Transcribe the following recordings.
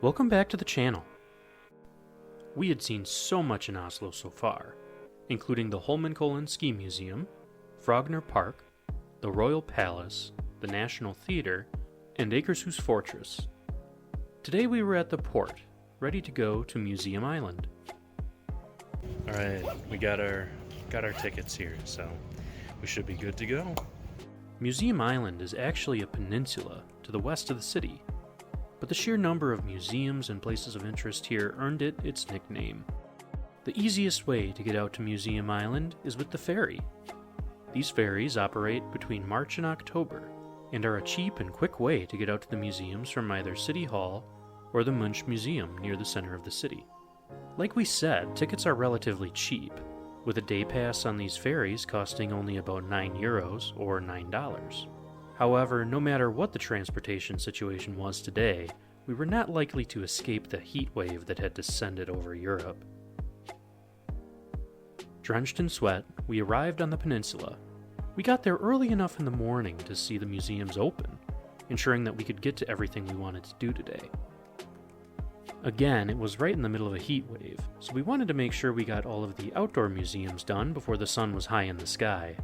Welcome back to the channel. We had seen so much in Oslo so far, including the Holmenkollen Ski Museum, Frogner Park, the Royal Palace, the National Theatre, and Akershus Fortress. Today we were at the port, ready to go to Museum Island. Alright, we got our tickets here, so we should be good to go. Museum Island is actually a peninsula to the west of the city, but the sheer number of museums and places of interest here earned it its nickname. The easiest way to get out to Museum Island is with the ferry. These ferries operate between March and October, and are a cheap and quick way to get out to the museums from either City Hall or the Munch Museum near the center of the city. Like we said, tickets are relatively cheap, with a day pass on these ferries costing only about €9 or $9. However, no matter what the transportation situation was today, we were not likely to escape the heat wave that had descended over Europe. Drenched in sweat, we arrived on the peninsula. We got there early enough in the morning to see the museums open, ensuring that we could get to everything we wanted to do today. Again, it was right in the middle of a heat wave, so we wanted to make sure we got all of the outdoor museums done before the sun was high in the sky.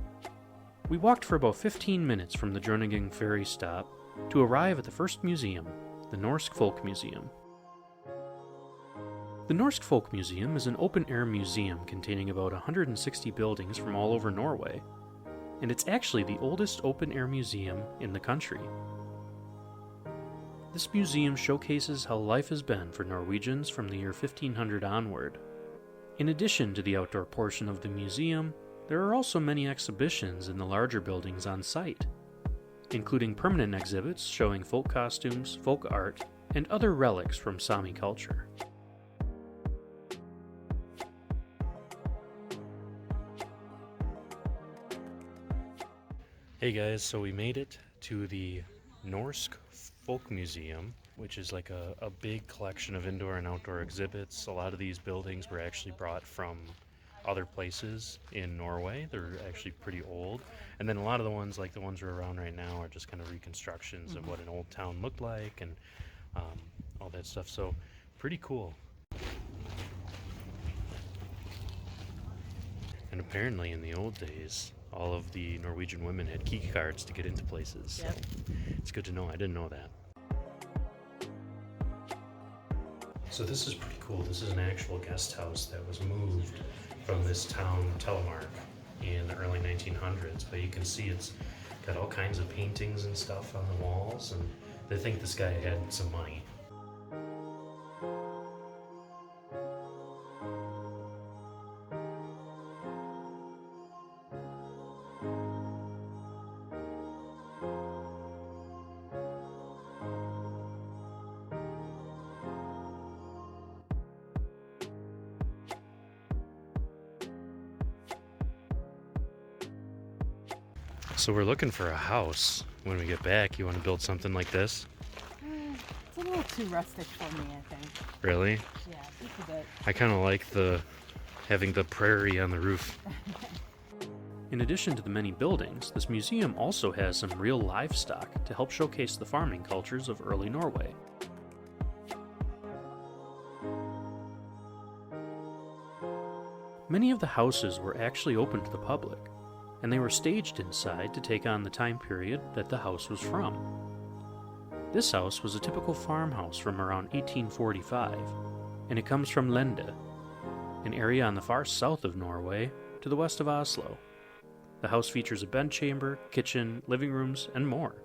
We walked for about 15 minutes from the Drønningen ferry stop to arrive at the first museum, the Norsk Folkemuseum. The Norsk Folkemuseum is an open-air museum containing about 160 buildings from all over Norway, and it's actually the oldest open-air museum in the country. This museum showcases how life has been for Norwegians from the year 1500 onward. In addition to the outdoor portion of the museum, there are also many exhibitions in the larger buildings on site, including permanent exhibits showing folk costumes, folk art, and other relics from Sami culture. Hey guys, so we made it to the Norsk Folkemuseum, which is like a big collection of indoor and outdoor exhibits. A lot of these buildings were actually brought from other places in Norway. They're actually pretty old. And then a lot of the ones, like the ones we're around right now, are just kind of reconstructions of what an old town looked like and all that stuff. So pretty cool. And apparently in the old days, all of the Norwegian women had key cards to get into places. Yep. So it's good to know. I didn't know that. So this is pretty cool. This is an actual guest house that was moved from this town, Telemark, in the early 1900s. But you can see it's got all kinds of paintings and stuff on the walls, and they think this guy had some money. So we're looking for a house when we get back. You want to build something like this? It's a little too rustic for me, I think. Really? Yeah, just a bit. I kind of like having the prairie on the roof. In addition to the many buildings, this museum also has some real livestock to help showcase the farming cultures of early Norway. Many of the houses were actually open to the public, and they were staged inside to take on the time period that the house was from. This house was a typical farmhouse from around 1845, and it comes from Lende, an area on the far south of Norway to the west of Oslo. The house features a bedchamber, kitchen, living rooms, and more.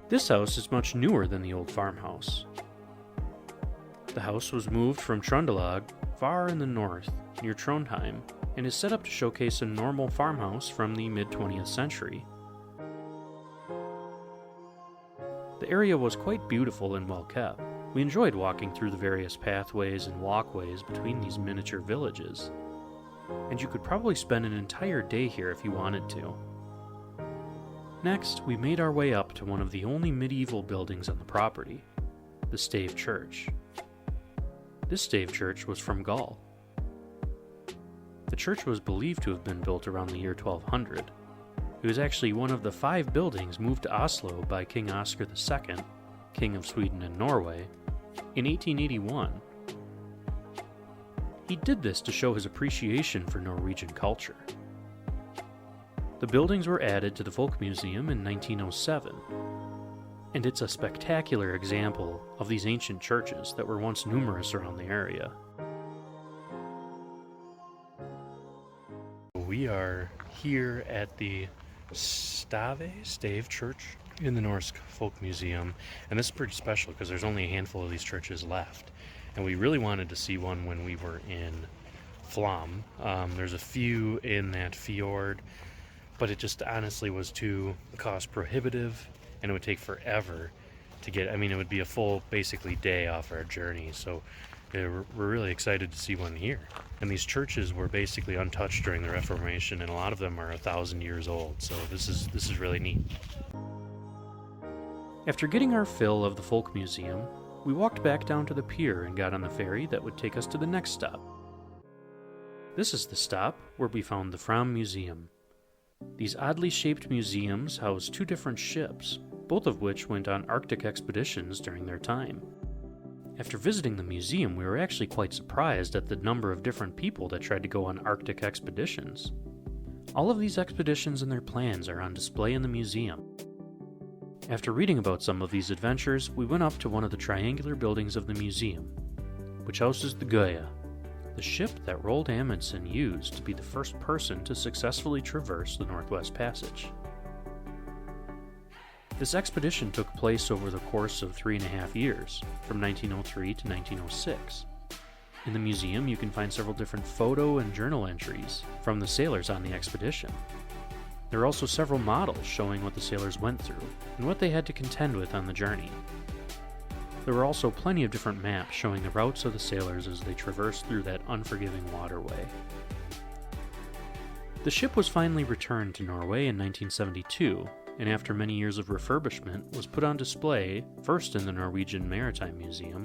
This house is much newer than the old farmhouse. The house was moved from Trøndelag, far in the north, near Trondheim, and is set up to showcase a normal farmhouse from the mid-20th century. The area was quite beautiful and well kept. We enjoyed walking through the various pathways and walkways between these miniature villages, and you could probably spend an entire day here if you wanted to. Next, we made our way up to one of the only medieval buildings on the property, the Stave Church. This Stave Church was from Gaul. The church was believed to have been built around the year 1200. It was actually one of the 5 buildings moved to Oslo by King Oscar II, King of Sweden and Norway, in 1881. He did this to show his appreciation for Norwegian culture. The buildings were added to the Folkemuseum in 1907, and it's a spectacular example of these ancient churches that were once numerous around the area. We are here at the Stave Church in the Norsk Folkemuseum, and this is pretty special because there's only a handful of these churches left, and we really wanted to see one when we were in Fram. There's a few in that fjord, but it just honestly was too cost prohibitive, and it would take forever to get. I mean, it would be a full, basically, day off our journey, so we're really excited to see one here. And these churches were basically untouched during the Reformation, and a lot of them are 1,000 years old, so this is really neat. After getting our fill of the Folkemuseum, we walked back down to the pier and got on the ferry that would take us to the next stop. This is the stop where we found the Fram Museum. These oddly shaped museums house 2 different ships, both of which went on Arctic expeditions during their time. After visiting the museum, we were actually quite surprised at the number of different people that tried to go on Arctic expeditions. All of these expeditions and their plans are on display in the museum. After reading about some of these adventures, we went up to one of the triangular buildings of the museum, which houses the Goya, the ship that Roald Amundsen used to be the first person to successfully traverse the Northwest Passage. This expedition took place over the course of 3.5 years, from 1903 to 1906. In the museum, you can find several different photo and journal entries from the sailors on the expedition. There are also several models showing what the sailors went through and what they had to contend with on the journey. There were also plenty of different maps showing the routes of the sailors as they traversed through that unforgiving waterway. The ship was finally returned to Norway in 1972, and after many years of refurbishment was put on display first in the Norwegian Maritime Museum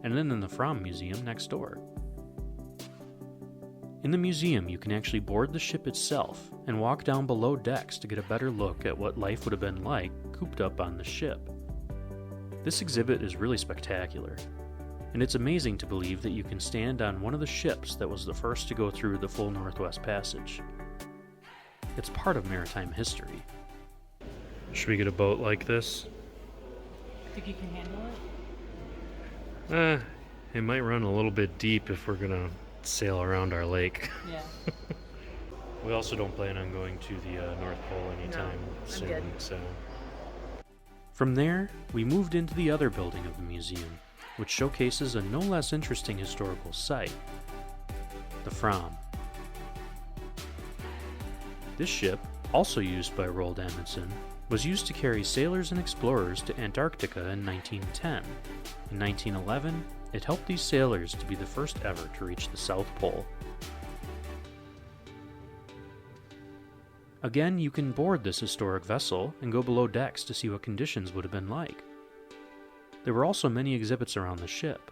and then in the Fram Museum next door. In the museum, you can actually board the ship itself and walk down below decks to get a better look at what life would have been like cooped up on the ship. This exhibit is really spectacular, and it's amazing to believe that you can stand on one of the ships that was the first to go through the full Northwest Passage. It's part of maritime history. Should we get a boat like this? Think you can handle it? It might run a little bit deep if we're gonna sail around our lake. Yeah. We also don't plan on going to the North Pole anytime soon. good. So From there, we moved into the other building of the museum, which showcases a no less interesting historical site, the Fram. This ship, also used by Roald Amundsen, was used to carry sailors and explorers to Antarctica in 1910. In 1911, it helped these sailors to be the first ever to reach the South Pole. Again, you can board this historic vessel and go below decks to see what conditions would have been like. There were also many exhibits around the ship,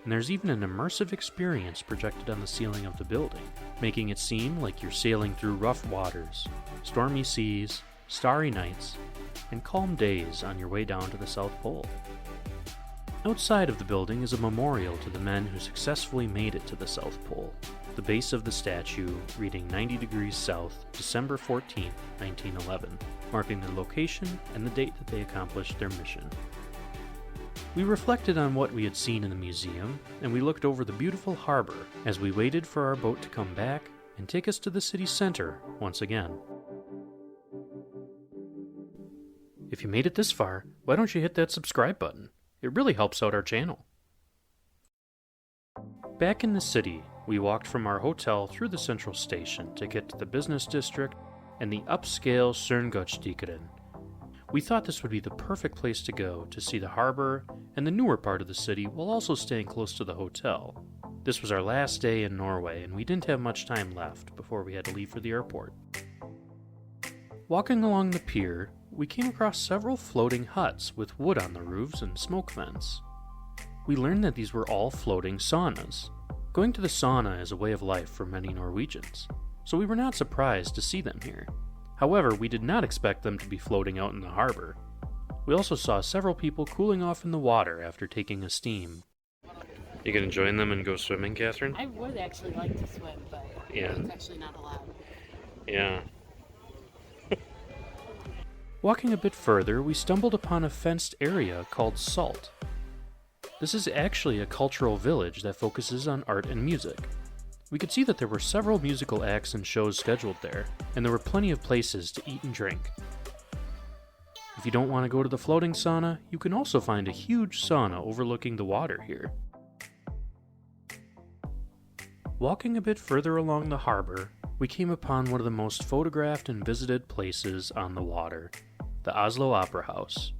and there's even an immersive experience projected on the ceiling of the building, making it seem like you're sailing through rough waters, stormy seas, starry nights, and calm days on your way down to the South Pole. Outside of the building is a memorial to the men who successfully made it to the South Pole. The base of the statue reading 90 degrees south, December 14, 1911, marking the location and the date that they accomplished their mission. We reflected on what we had seen in the museum, and we looked over the beautiful harbor as we waited for our boat to come back and take us to the city center once again. If you made it this far, why don't you hit that subscribe button? It really helps out our channel. Back in the city, we walked from our hotel through the central station to get to the business district and the upscale Sørngodstdikeren. We thought this would be the perfect place to go to see the harbor and the newer part of the city while also staying close to the hotel. This was our last day in Norway, and we didn't have much time left before we had to leave for the airport. Walking along the pier, we came across several floating huts with wood on the roofs and smoke vents. We learned that these were all floating saunas. Going to the sauna is a way of life for many Norwegians, so we were not surprised to see them here. However, we did not expect them to be floating out in the harbor. We also saw several people cooling off in the water after taking a steam. You gonna join them and go swimming, Catherine? I would actually like to swim, but Yeah. it's actually not allowed. Yeah. Walking a bit further, we stumbled upon a fenced area called Salt. This is actually a cultural village that focuses on art and music. We could see that there were several musical acts and shows scheduled there, and there were plenty of places to eat and drink. If you don't want to go to the floating sauna, you can also find a huge sauna overlooking the water here. Walking a bit further along the harbor, we came upon one of the most photographed and visited places on the water, the Oslo Opera House.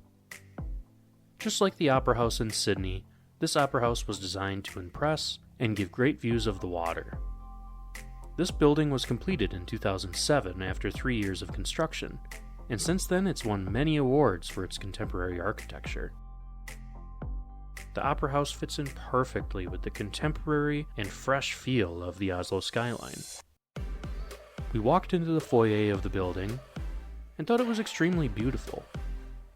Just like the Opera House in Sydney, this opera house was designed to impress and give great views of the water. This building was completed in 2007 after 3 years of construction, and since then it's won many awards for its contemporary architecture. The Opera House fits in perfectly with the contemporary and fresh feel of the Oslo skyline. We walked into the foyer of the building and thought it was extremely beautiful.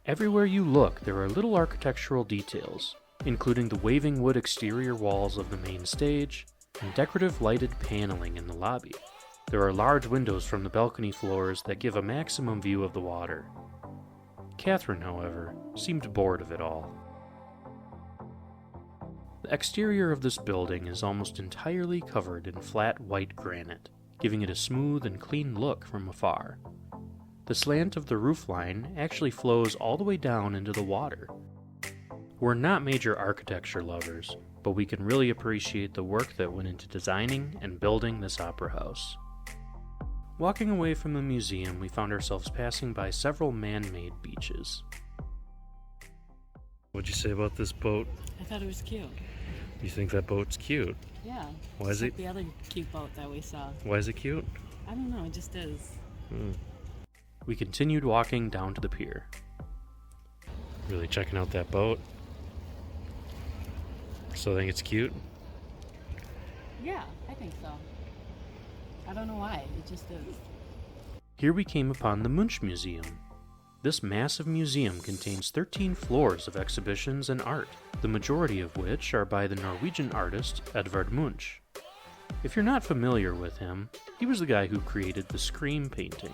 Everywhere you look, there are little architectural details, including the waving wood exterior walls of the main stage and decorative lighted paneling in the lobby. There are large windows from the balcony floors that give a maximum view of the water. Catherine, however, seemed bored of it all. The exterior of this building is almost entirely covered in flat white granite, giving it a smooth and clean look from afar. The slant of the roofline actually flows all the way down into the water. We're not major architecture lovers, but we can really appreciate the work that went into designing and building this opera house. Walking away from the museum, we found ourselves passing by several man-made beaches. What'd you say about this boat? I thought it was cute. You think that boat's cute? Yeah. Why is Just like it? the other cute boat that we saw. Why is it cute? I don't know, it just is. We continued walking down to the pier. Really checking out that boat? Still think it's cute? Yeah, I think so. I don't know why, it just is. Here we came upon the Munch Museum. This massive museum contains 13 floors of exhibitions and art, the majority of which are by the Norwegian artist Edvard Munch. If you're not familiar with him, he was the guy who created the Scream painting.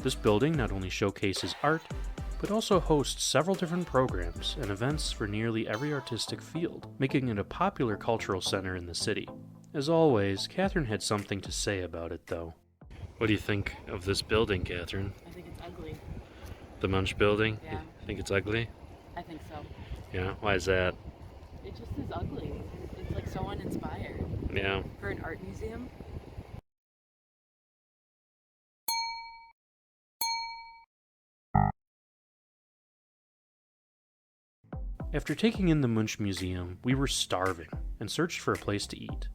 This building not only showcases art, but also hosts several different programs and events for nearly every artistic field, making it a popular cultural center in the city. As always, Catherine had something to say about it, though. What do you think of this building, Catherine? I think it's ugly. The Munch building? Yeah. You think it's ugly? I think so. Yeah, why is that? It just is ugly. It's like so uninspired. Yeah. For an art museum? After taking in the Munch Museum, we were starving and searched for a place to eat.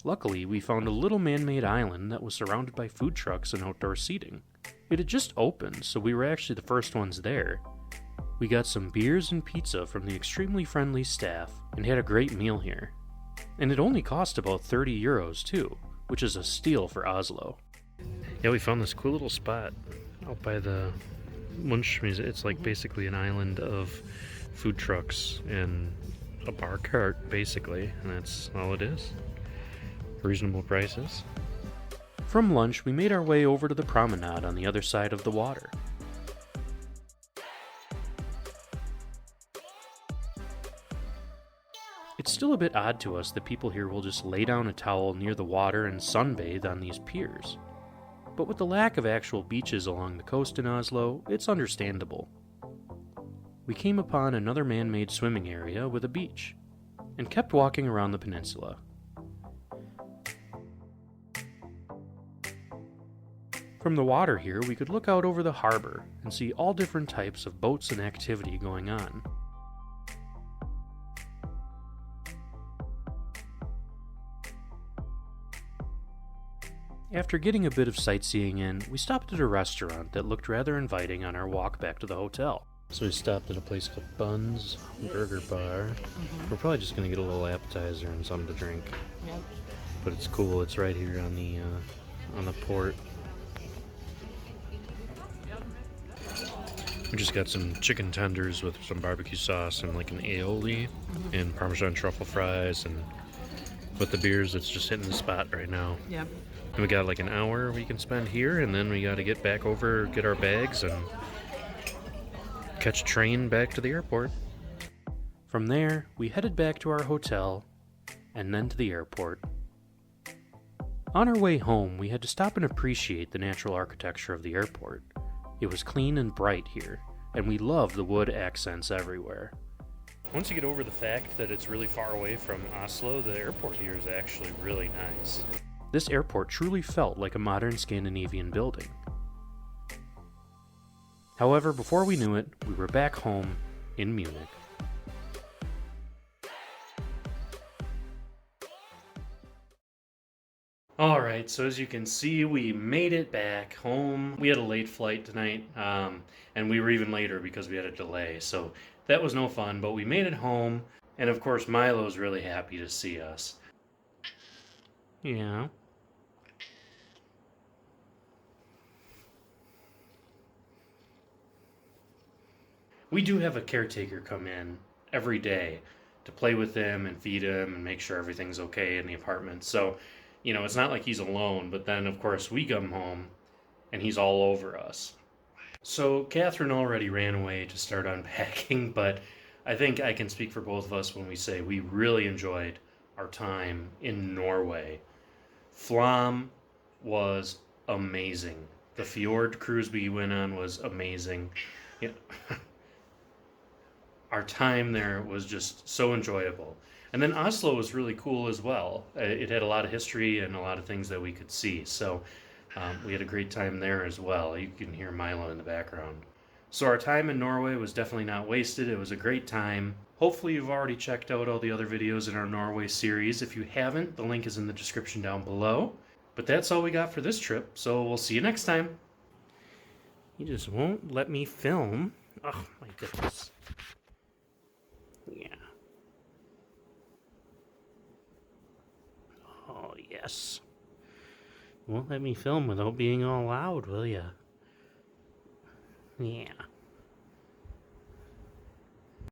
Luckily, we found a little man-made island that was surrounded by food trucks and outdoor seating. It had just opened, so we were actually the first ones there. We got some beers and pizza from the extremely friendly staff and had a great meal here. And it only cost about 30 euros too, which is a steal for Oslo. Yeah, we found this cool little spot out by the Munch Museum. It's like basically an island of food trucks and a bar cart, basically, and that's all it is. Reasonable prices. From lunch, we made our way over to the promenade on the other side of the water. It's still a bit odd to us that people here will just lay down a towel near the water and sunbathe on these piers. But with the lack of actual beaches along the coast in Oslo, it's understandable. We came upon another man-made swimming area with a beach, and kept walking around the peninsula. From the water here, we could look out over the harbor and see all different types of boats and activity going on. After getting a bit of sightseeing in, we stopped at a restaurant that looked rather inviting on our walk back to the hotel. So we stopped at a place called Buns Burger Bar. We're probably just gonna get a little appetizer and something to drink. Yep. But it's cool. It's right here on the port. We just got some chicken tenders with some barbecue sauce and like an aioli and Parmesan truffle fries, and with the beers, it's just hitting the spot right now. Yep. And we got like an hour we can spend here, and then we got to get back over, get our bags, and catch a train back to the airport. From there, we headed back to our hotel, and then to the airport. On our way home, we had to stop and appreciate the natural architecture of the airport. It was clean and bright here, and we loved the wood accents everywhere. Once you get over the fact that it's really far away from Oslo, the airport here is actually really nice. This airport truly felt like a modern Scandinavian building. However, before we knew it, we were back home in Munich. Alright, so as you can see, we made it back home. We had a late flight tonight, and we were even later because we had a delay, so that was no fun, but we made it home, and of course Milo's really happy to see us. Yeah. We do have a caretaker come in every day to play with him and feed him and make sure everything's okay in the apartment, so you know, it's not like he's alone, but then, of course, we come home, and he's all over us. So, Catherine already ran away to start unpacking, but I think I can speak for both of us when we say we really enjoyed our time in Norway. Fram was amazing. The fjord cruise we went on was amazing. Yeah. Our time there was just so enjoyable. And then Oslo was really cool as well. It had a lot of history and a lot of things that we could see. So we had a great time there as well. You can hear Milo in the background. So our time in Norway was definitely not wasted. It was a great time. Hopefully you've already checked out all the other videos in our Norway series. If you haven't, the link is in the description down below. But that's all we got for this trip, so we'll see you next time. He just won't let me film. Oh my goodness. Yeah. Oh, yes. Won't let me film without being all loud, will ya? Yeah.